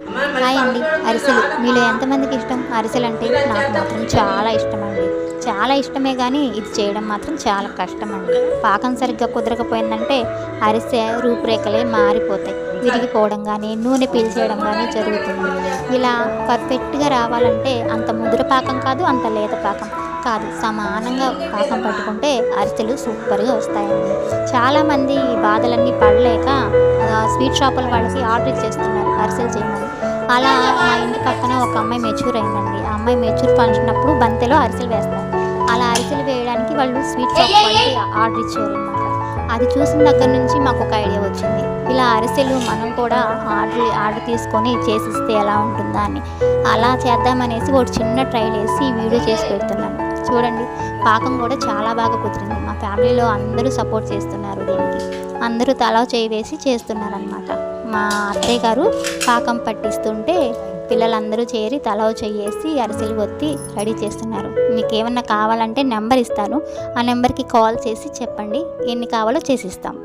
Hi అండి. అరిసెలు మీలో ఎంతమందికి ఇష్టం? అరిసెలు అంటే నాకు మాత్రం చాలా ఇష్టం అండి. చాలా ఇష్టమే కానీ ఇది చేయడం మాత్రం చాలా కష్టం అండి. పాకం సరిగ్గా కుదరకపోయిందంటే అరిసె రూపురేఖలే మారిపోతాయి. విరిగిపోవడం కానీ నూనె పీల్చేయడం కానీ జరుగుతుంది. ఇలా పర్ఫెక్ట్గా రావాలంటే అంత ముదురు పాకం కాదు, అంత లేత పాకం కాదు, సమానంగా పాకం పట్టుకుంటే అరిసెలు సూపర్గా వస్తాయండి. చాలామంది ఈ బాధలన్నీ పడలేక స్వీట్ షాపుల వాళ్ళకి ఆర్డర్ ఇచ్చేస్తున్నారు అరిసెలు చేయమని. అలా మా ఇంటి పక్కన ఒక అమ్మాయి మెచ్యూర్ అయిందండి. ఆ అమ్మాయి మెచ్యూర్ ఫంక్షన్ అప్పుడు బంతెలో అరిసెలు వేస్తారు. అలా అరిసెలు వేయడానికి వాళ్ళు స్వీట్ షాప్ వాళ్ళకి ఆర్డర్ ఇచ్చారనమాట. అది చూసిన దగ్గర నుంచి మాకు ఒక ఐడియా వచ్చింది, ఇలా అరిసెలు మనం కూడా ఆర్డర్ తీసుకొని చేసిస్తే ఎలా ఉంటుందా అని. అలా చేద్దామనేసి ఒక చిన్న ట్రైల్ వేసి వీడియో చేసి పెడుతున్నాను. చూడండి, పాకం కూడా చాలా బాగా కుదిరింది. మా ఫ్యామిలీలో అందరూ సపోర్ట్ చేస్తున్నారు దీనికి. అందరూ తలా చేయి వేసి చేస్తున్నారనమాట. మా అత్తయ్య గారు పాకం పట్టిస్తుంటే పిల్లలందరూ చేరి తలా చెయ్యేసి అరిసెలు ఒత్తి రెడీ చేస్తున్నారు. మీకు ఏమన్నా కావాలంటే నెంబర్ ఇస్తాను, ఆ నెంబర్కి కాల్ చేసి చెప్పండి, ఎన్ని కావాలో చేసిస్తాం.